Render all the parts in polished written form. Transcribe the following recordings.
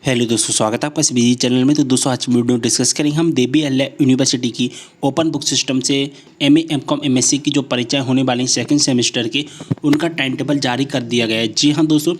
Hello दोस्तों, स्वागत है आपका इस बिजी चैनल में। तो दोस्तों आज वीडियो डिस्कस करेंगे हम देवी अहिल्या यूनिवर्सिटी की ओपन बुक सिस्टम से एमए एमकॉम एमएससी की जो परीक्षाएं होने वाली हैं सेकंड सेमेस्टर की, उनका टाइम टेबल जारी कर दिया गया है। जी हाँ दोस्तों,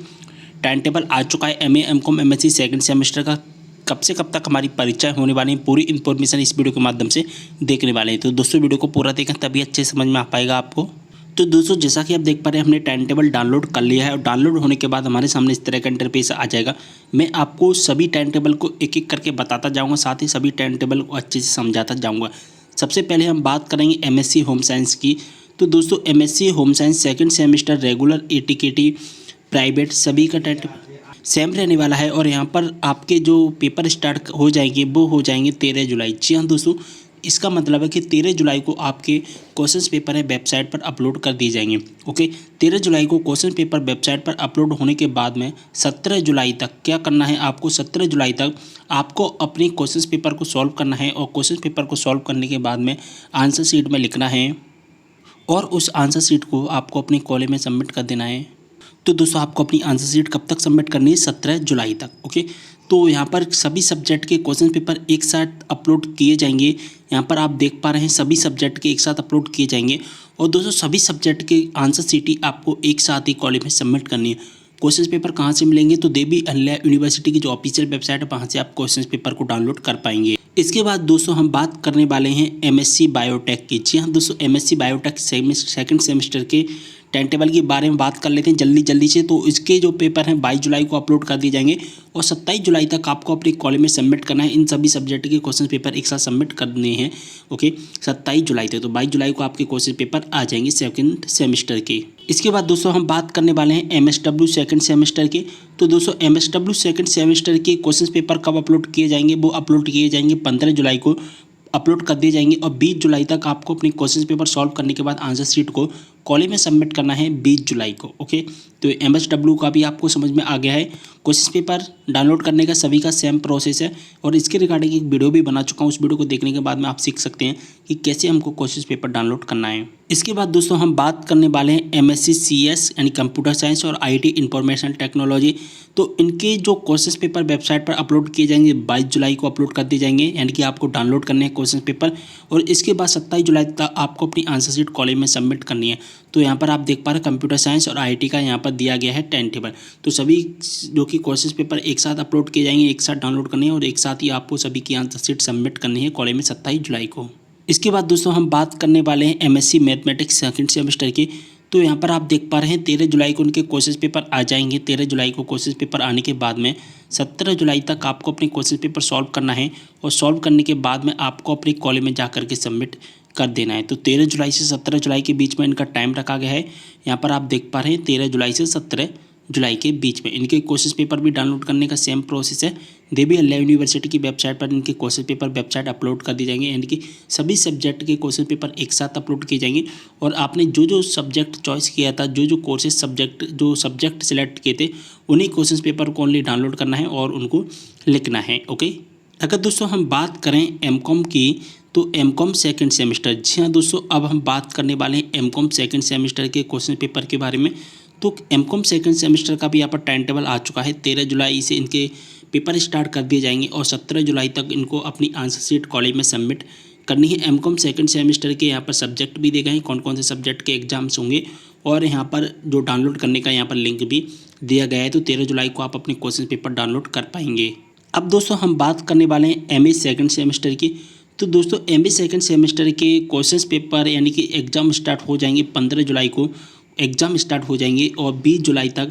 टाइम टेबल आ चुका है MA MCom MSc second semester का। कब से कब तक हमारी परीक्षाएं होने वाली हैं, पूरी इन्फॉर्मेशन इस वीडियो के माध्यम से देखने वाले हैं। तो दोस्तों वीडियो को पूरा देखें, तभी अच्छे समझ में आ पाएगा आपको। तो दोस्तों जैसा कि आप देख पा रहे हैं, हमने टाइम टेबल डाउनलोड कर लिया है और डाउनलोड होने के बाद हमारे सामने इस तरह का इंटरफेस आ जाएगा। मैं आपको सभी टाइम टेबल को एक एक करके बताता जाऊंगा, साथ ही सभी टाइम टेबल को अच्छे से समझाता जाऊंगा। सबसे पहले हम बात करेंगे एमएससी होम साइंस की। तो दोस्तों MSc home science second semester regular ATKT private सभी का टाइम टेबल सेम रहने वाला है। और यहाँ पर आपके जो पेपर स्टार्ट हो जाएंगे वो हो जाएंगे 13 जुलाई। जी हाँ दोस्तों, इसका मतलब है कि 13 जुलाई को आपके क्वेश्चन पेपर है वेबसाइट पर अपलोड कर दिए जाएंगे। ओके, 13 जुलाई को क्वेश्चन पेपर वेबसाइट पर अपलोड होने के बाद में 17 जुलाई तक क्या करना है आपको, 17 जुलाई तक आपको अपने क्वेश्चन पेपर को सॉल्व करना है। और क्वेश्चन पेपर को सॉल्व करने के बाद में आंसर शीट में लिखना है और उस आंसर शीट को आपको अपने कॉलेज में सबमिट कर देना है। तो दोस्तों आपको अपनी आंसर शीट कब तक सबमिट करनी है, 17 जुलाई तक। ओके, तो यहाँ पर सभी सब्जेक्ट के क्वेश्चन पेपर एक साथ अपलोड किए जाएंगे। यहाँ पर आप देख पा रहे हैं सभी सब्जेक्ट के एक साथ अपलोड किए जाएंगे। और दोस्तों सभी सब्जेक्ट के आंसर शीट ही आपको एक साथ ही कॉलेज में सबमिट करनी है। क्वेश्चन पेपर कहाँ से मिलेंगे, तो देवी अहिल्या यूनिवर्सिटी की जो ऑफिशियल वेबसाइट है वहाँ से आप क्वेश्चन पेपर को डाउनलोड कर पाएंगे। इसके बाद दोस्तों हम बात करने वाले हैं एमएससी बायोटेक की। जी हाँ दोस्तों, एमएससी बायोटेक सेकंड सेमेस्टर के टाइम टेबल के बारे में बात कर लेते हैं जल्दी से। तो इसके जो पेपर हैं 22 जुलाई को अपलोड कर दिए जाएंगे और 27 जुलाई तक आपको अपने कॉलेज में सबमिट करना है। इन सभी सब्जेक्ट के क्वेश्चन पेपर एक साथ सबमिट करने हैं। ओके, 27 जुलाई तक। तो 22 जुलाई को आपके क्वेश्चन पेपर आ जाएंगे सेकंड सेमेस्टर के। इसके बाद दोस्तों हम बात करने वाले हैं एमएसडब्ल्यू सेकंड सेमेस्टर के। तो दोस्तों एमएसडब्ल्यू सेकंड सेमेस्टर के क्वेश्चन पेपर कब अपलोड किए जाएंगे, वो अपलोड किए जाएंगे 15 जुलाई को अपलोड कर दिए जाएंगे। और 20 जुलाई तक आपको अपनी क्वेश्चन पेपर सॉल्व करने के बाद आंसर शीट को कॉलेज में सबमिट करना है 20 जुलाई को। ओके, तो एमएसडब्ल्यू का भी आपको समझ में आ गया है। क्वेश्चन पेपर डाउनलोड करने का सभी का सेम प्रोसेस है और इसके रिगार्डिंग एक वीडियो भी बना चुका हूँ। उस वीडियो को देखने के बाद में आप सीख सकते हैं कि कैसे हमको क्वेश्चन पेपर डाउनलोड करना है। इसके बाद दोस्तों हम बात करने वाले हैं एमएससी सीएस यानी कंप्यूटर साइंस और आईटी इंफॉर्मेशन टेक्नोलॉजी। तो इनके जो क्वेश्चन पेपर वेबसाइट पर अपलोड किए जाएंगे 22 जुलाई को अपलोड कर दिए जाएंगे, यानी कि आपको डाउनलोड करने हैं क्वेश्चन पेपर। और इसके बाद 27 जुलाई तक आपको अपनी आंसर शीट कॉलेज में सबमिट करनी है। तो यहाँ पर आप देख पा रहे हैं कंप्यूटर साइंस और आईटी का यहाँ पर दिया गया है टाइम टेबल। तो सभी जो कि क्वेश्चन पेपर एक साथ अपलोड किए जाएंगे, एक साथ डाउनलोड करने हैं और एक साथ ही आपको सभी की आंसर शीट सबमिट करनी है कॉलेज में 27 जुलाई को। इसके बाद दोस्तों हम बात करने वाले हैं एमएससी मैथमेटिक्स सेकंड सेमेस्टर की। तो यहाँ पर आप देख पा रहे हैं 13 जुलाई को उनके क्वेश्चन पेपर आ जाएंगे। 13 जुलाई को क्वेश्चन पेपर आने के बाद में 17 जुलाई तक आपको अपने क्वेश्चन पेपर सॉल्व करना है और सॉल्व करने के बाद में आपको अपने कॉलेज में जा करके सबमिट कर देना है। तो 13 जुलाई से 17 जुलाई के बीच में इनका टाइम रखा गया है। यहाँ पर आप देख पा रहे हैं 13 जुलाई से 17 जुलाई के बीच में इनके क्वेश्चन पेपर भी डाउनलोड करने का सेम प्रोसेस है। देवी अहिल्या यूनिवर्सिटी की वेबसाइट पर इनके क्वेश्चन पेपर वेबसाइट अपलोड कर दिए जाएंगे, यानी कि सभी सब्जेक्ट के क्वेश्चन पेपर एक साथ अपलोड किए जाएंगे। और आपने जो जो सब्जेक्ट चॉइस किया था, जो जो कोर्सेज सब्जेक्ट सेलेक्ट किए थे, उन्हीं क्वेश्चन पेपर को ओनली डाउनलोड करना है और उनको लिखना है। ओके, अगर दोस्तों हम बात करें एमकॉम की, तो एमकॉम सेकंड सेमेस्टर। जी हाँ दोस्तों, अब हम बात करने वाले हैं एमकॉम सेकंड सेमेस्टर के क्वेश्चन पेपर के बारे में। तो एमकॉम सेकंड सेमेस्टर का भी यहाँ पर टाइम टेबल आ चुका है। 13 जुलाई से इनके पेपर स्टार्ट कर दिए जाएंगे और 17 जुलाई तक इनको अपनी आंसर शीट कॉलेज में सबमिट करनी है। एमकॉम सेकंड सेमेस्टर के यहाँ पर सब्जेक्ट भी दिए गए हैं, कौन कौन से सब्जेक्ट के एग्जाम्स होंगे और यहाँ पर जो डाउनलोड करने का यहाँ पर लिंक भी दिया गया है। तो 13 जुलाई को आप अपने क्वेश्चन पेपर डाउनलोड कर पाएंगे। अब दोस्तों हम बात करने वाले हैं एमए सेकंड सेमेस्टर की। तो दोस्तों एमए सेकंड सेमेस्टर के क्वेश्चंस पेपर यानी कि एग्ज़ाम स्टार्ट हो जाएंगे 15 जुलाई को एग्ज़ाम स्टार्ट हो जाएंगे और 20 जुलाई तक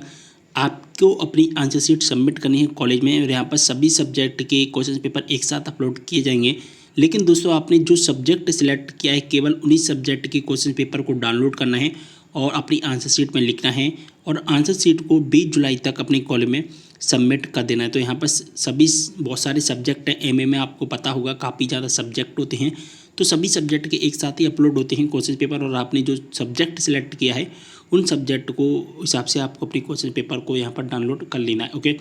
आपको अपनी आंसर शीट सबमिट करनी है कॉलेज में। और यहाँ पर सभी सब्जेक्ट के क्वेश्चन पेपर एक साथ अपलोड किए जाएंगे। लेकिन दोस्तों आपने जो सब्जेक्ट सिलेक्ट किया है, केवल उन्हीं सब्जेक्ट के क्वेश्चन पेपर को डाउनलोड करना है और अपनी आंसर शीट में लिखना है और आंसर शीट को 20 जुलाई तक अपने कॉलेज में सबमिट कर देना है। तो यहाँ पर सभी बहुत सारे सब्जेक्ट हैं। एमए में आपको पता होगा काफ़ी ज़्यादा सब्जेक्ट होते हैं, तो सभी सब्जेक्ट के एक साथ ही अपलोड होते हैं क्वेश्चन पेपर। और आपने जो सब्जेक्ट सिलेक्ट किया है उन सब्जेक्ट को हिसाब से आपको अपनी क्वेश्चन पेपर को यहाँ पर डाउनलोड कर लेना है। ओके,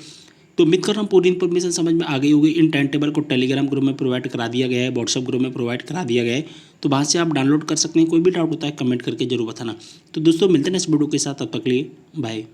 तो उम्मीद कर रहा हूँ पूरी इन्फॉर्मेशन समझ में आ गई होगी। इन टाइम टेबल को टेलीग्राम ग्रुप में प्रोवाइड करा दिया गया है, व्हाट्सअप ग्रुप में प्रोवाइड करा दिया गया है, तो वहाँ से आप डाउनलोड कर सकते हैं। कोई भी डाउट होता है कमेंट करके जरूर बताना। तो दोस्तों मिलते हैं इस वीडियो के साथ, तब तक के लिए बाय।